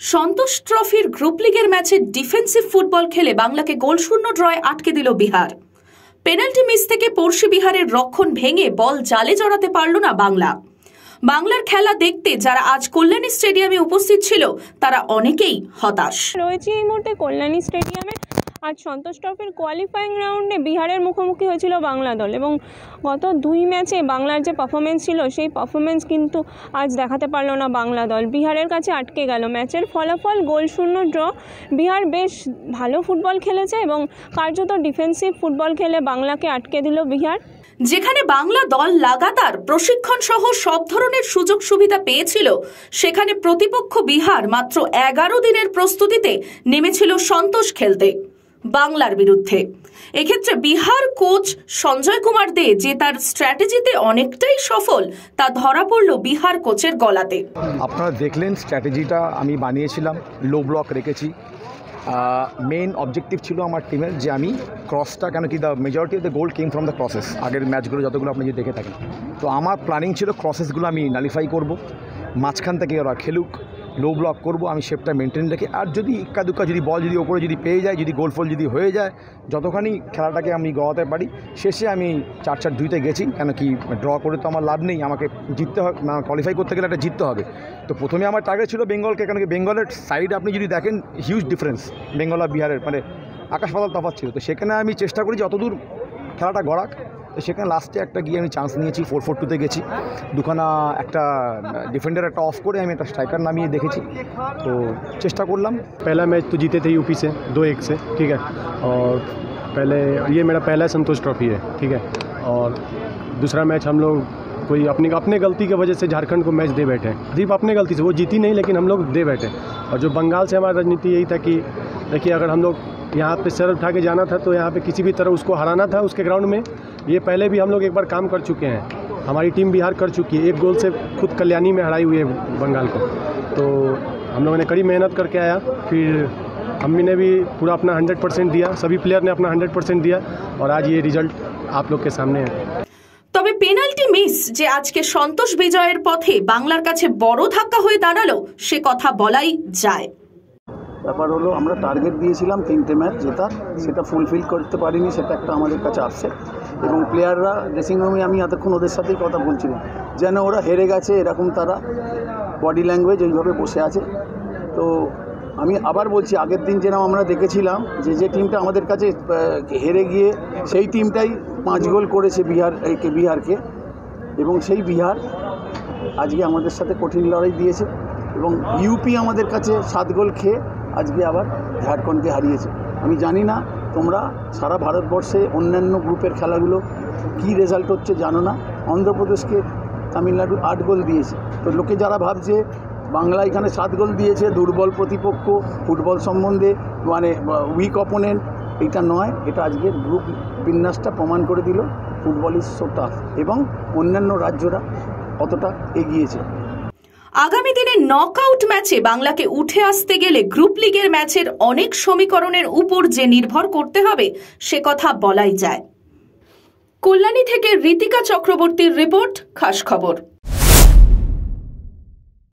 সন্তোষ ট্রফির গ্রুপ লিগের ম্যাচে ডিফেন্সিভ ফুটবল খেলে বাংলাকে গোলশূন্য ড্রয়ে আটকে দিল বিহার। পেনাল্টি মিস থেকে পড়শি বিহারের রক্ষণ ভেঙে বল জালে জড়াতে পারল না বাংলা। বাংলার খেলা দেখতে যারা আজ কল্যাণী স্টেডিয়ামে উপস্থিত ছিল তারা অনেকেই হতাশ রয়েছে। এই মুহূর্তে কল্যাণী স্টেডিয়ামে আজ সন্তোষ ট্রফির কোয়ালিফাইং রাউন্ডে বিহারের মুখোমুখি হয়েছিল বাংলা দল, এবং গত দুই ম্যাচে বাংলার যে পারফরমেন্স ছিল সেই পারফরমেন্স কিন্তু আজ দেখাতে পারলো না বাংলা দল, বিহারের কাছে আটকে গেল। ম্যাচের ফলাফল গোলশূন্য ড্র। বিহার বেশ ভালো ফুটবল খেলেছে এবং কার্যত ডিফেন্সিভ ফুটবল খেলে বাংলাকে আটকে দিল বিহার। যেখানে বাংলা দল লাগাতার প্রশিক্ষণ সহ সব ধরনের সুযোগ সুবিধা পেয়েছিল, সেখানে প্রতিপক্ষ বিহার মাত্র 11 দিনের প্রস্তুতিতে নেমেছিল সন্তোষ খেলতে বাংলার বিরুদ্ধে। এক্ষেত্রে বিহার কোচ সঞ্জয় কুমার দে যে তার স্ট্র্যাটেজিতে অনেকটাই সফল তা ধরা পড়ল বিহার কোচের গলাতে। আপনারা দেখলেন স্ট্র্যাটেজিটা আমি বানিয়েছিলাম, লো ব্লক রেখেছি। মেইন অবজেক্টিভ ছিল আমার টিমের যে আমি ক্রসটা, কেন কি the majority of the goal came from the crosses. আগের ম্যাচগুলো যতগুলো আপনি যদি দেখে থাকেন, তো আমার প্ল্যানিং ছিল ক্রসেসগুলো আমি নালিফাই করব, মাঝখান থেকে ওরা খেলুক, লো ব্লক করব, আমি শেপটা মেনটেন রেখে, আর যদি ইক্কা দুক্কা যদি বল যদি ওপরে যদি পেয়ে যায়, যদি গোল ফল যদি হয়ে যায়, যতখানি খেলাটাকে আমি গড়াতে পারি, শেষে আমি 4-4-2-তে গেছি। কেন কি ড্র করে তো আমার লাভ নেই, আমাকে জিততে হবে, কোয়ালিফাই করতে গেলে একটা জিততে হবে। তো প্রথমে আমার টার্গেট ছিল বেঙ্গলকে, কেন কি বেঙ্গলের সাইড আপনি যদি দেখেন হিউজ ডিফারেন্স বেঙ্গল আর বিহারের, মানে আকাশ পাতাল তফাৎ ছিল। তো সেখানে আমি চেষ্টা করি যতদূর খেলাটা গড়াক। তো সেখানে লাস্টে একটা গিয়ে আমি চান্স নিয়েছি, 4-4-2-তে গেছি, দুখানা একটা ডিফেন্ডার একটা অফ করে আমি একটা স্ট্রাইকার নামিয়ে দেখেছি। তো চেষ্টা করলাম। पहला मैच तो जीते थे यूपी से 2-1 से, ठीक है। और पहले ये मेरा पहला संतोष ट्रॉफी है, ठीक है। और दूसरा मैच हम लोग कोई अपने गलती की वजह से झारखंड को मैच दे बैठे, सिर्फ अपने गलती से, वो जीती नहीं लेकिन हम लोग दे बैठे। और जो बंगाल से हमारी राजनीति यही था कि देखिए, अगर हम लोग यहाँ पे सर उठा के जाना था तो यहाँ पे किसी भी तरह उसको हराना था उसके ग्राउंड में। ये पहले भी हम लोग एक बार काम कर चुके हैं, हमारी टीम बिहार कर चुकी है, 1 गोल से खुद कल्याणी में हराई हुई है बंगाल को। तो हम लोगों ने कड़ी मेहनत करके आया, फिर अम्मी ने भी पूरा अपना 100% दिया, सभी प्लेयर ने अपना 100% दिया, और आज ये रिजल्ट आप लोग के सामने है। তবে পেনাল্টি মিস যে আজকে সন্তোষ বিজয়ের পথে বাংলার কাছে বড় ধাক্কা হয়ে দাঁড়ালো, সে কথা বলাই যায়। ব্যাপার হলো, আমরা টার্গেট দিয়েছিলাম 3টে ম্যাচ জেতার, সেটা ফুলফিল করতে পারিনি, সেটা একটা আমাদের কাছে আসছে। এবং প্লেয়াররা ড্রেসিং রুমে, আমি এতক্ষণ ওদের সাথেই কথা বলছিলাম, যেন ওরা হেরে গেছে এরকম তারা বডি ল্যাঙ্গুয়েজ এইভাবে বসে আছে। তো আমি আবার বলছি, আগের দিন যেরকম আমরা দেখেছিলাম যে টিমটা আমাদের কাছে হেরে গিয়ে সেই টিমটাই 5 গোল করেছে বিহারকে, এবং সেই বিহার আজকে আমাদের সাথে কঠিন লড়াই দিয়েছে। এবং ইউপি আমাদের কাছে 7 গোল খেয়ে আজকে আবার ঝাড়খণ্ডকে হারিয়েছে। আমি জানি না তোমরা সারা ভারতবর্ষে অন্যান্য গ্রুপের খেলাগুলো কি রেজাল্ট হচ্ছে জানো না। অন্ধ্রপ্রদেশকে তামিলনাড়ু 8 গোল দিয়েছে। তো লোকে যারা ভাবছে বাংলা এখানে 7 গোল দিয়েছে, দুর্বল প্রতিপক্ষ, ফুটবল সম্বন্ধে মানে উইক অপোনেন্ট, এটা নয়। এটা আজকের গ্রুপ বিন্যাসটা প্রমাণ করে দিল ফুটবল ইজ সো টাফ, এবং অন্যান্য রাজ্যরা কতটা এগিয়েছে। আগামী দিনে নকআউট ম্যাচে বাংলাকে উঠে আসতে গেলে গ্রুপ লিগের ম্যাচের অনেক সমীকরণের উপর যে নির্ভর করতে হবে সে কথা বলাই যায়। কল্যাণী থেকে ঋতিকা চক্রবর্তীর রিপোর্ট, খাস খবর।